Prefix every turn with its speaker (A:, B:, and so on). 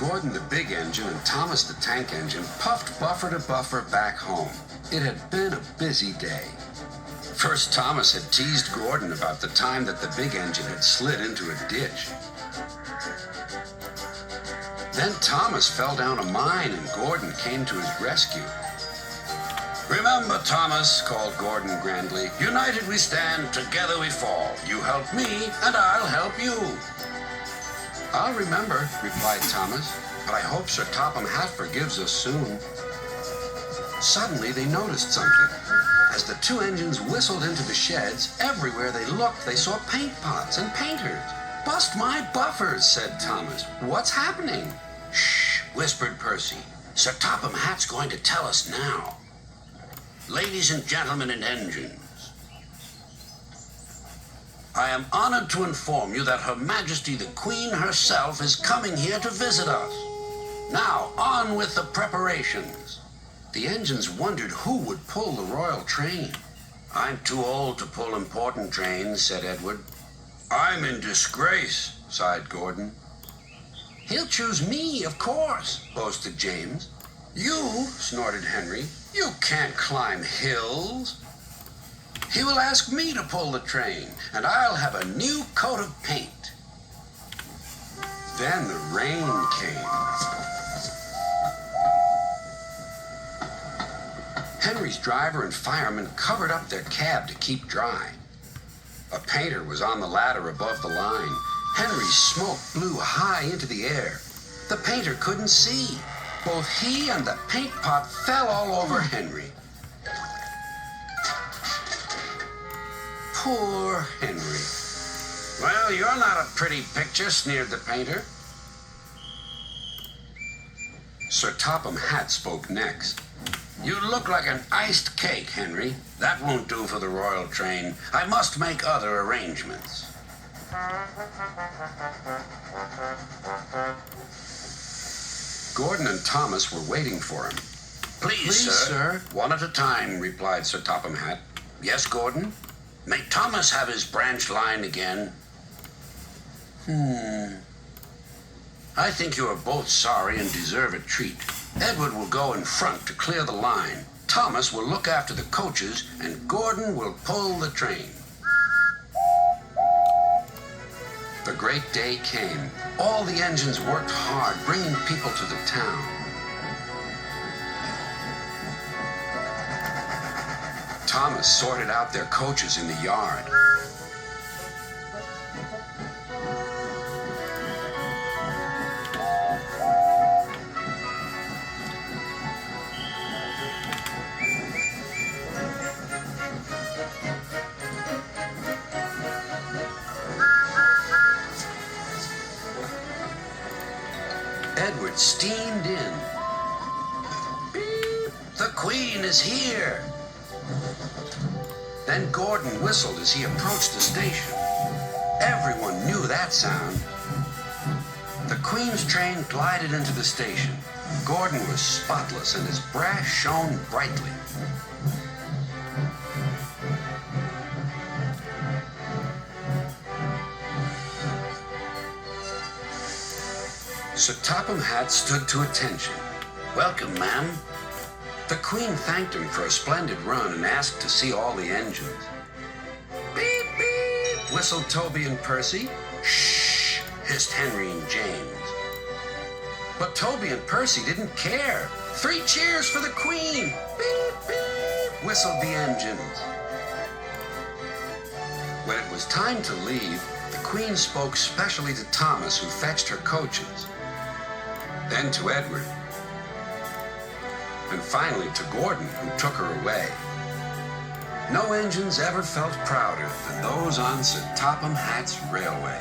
A: Gordon the big engine and Thomas the tank engine puffed buffer to buffer back home. It had been a busy day. First, Thomas had teased Gordon about the time that the big engine had slid into a ditch. Then Thomas fell down a mine and Gordon came to his rescue. "Remember, Thomas," called Gordon grandly, "united we stand, together we fall. You help me, and I'll help you." "I'll remember," replied Thomas, "but I hope Sir Topham Hatt forgives us soon." Suddenly they noticed something. As the two engines whistled into the sheds, everywhere they looked, they saw paint pots and painters. "Bust my buffers," said Thomas. "What's happening?" "Shh," whispered Percy. "Sir Topham Hatt's going to tell us now. Ladies and gentlemen and engines, I am honored to inform you that Her Majesty the Queen herself is coming here to visit us. Now, on with the preparations." The engines wondered who would pull the royal train. "I'm too old to pull important trains," said Edward. "I'm in disgrace," sighed Gordon. "He'll choose me, of course," boasted James. "You," snorted Henry, "you can't climb hills." "He will ask me to pull the train, and I'll have a new coat of paint." Then the rain came. Henry's driver and fireman covered up their cab to keep dry. A painter was on the ladder above the line. Henry's smoke blew high into the air. The painter couldn't see. Both he and the paint pot fell all over Henry. Poor Henry. "Well, you're not a pretty picture," sneered the painter. Sir Topham Hatt spoke next. "You look like an iced cake, Henry. That won't do for the royal train. I must make other arrangements." Gordon and Thomas were waiting for him. Please, sir. "One at a time," replied Sir Topham Hatt. "Yes, Gordon? May Thomas have his branch line again?" "I think you are both sorry and deserve a treat. Edward will go in front to clear the line. Thomas will look after the coaches, and Gordon will pull the train." The great day came. All the engines worked hard, bringing people to the town. Thomas sorted out their coaches in the yard. Edward steamed in. "Beep! The Queen is here!" Then Gordon whistled as he approached the station. Everyone knew that sound. The Queen's train glided into the station. Gordon was spotless and his brass shone brightly. Sir Topham Hatt stood to attention. "Welcome, ma'am." The Queen thanked him for a splendid run and asked to see all the engines. "Beep, beep," whistled Toby and Percy. "Shh," hissed Henry and James. But Toby and Percy didn't care. "3 cheers for the Queen!" "Beep, beep," whistled the engines. When it was time to leave, the Queen spoke specially to Thomas, who fetched her coaches. Then to Edward, and finally to Gordon, who took her away. No engines ever felt prouder than those on Sir Topham Hatt's railway.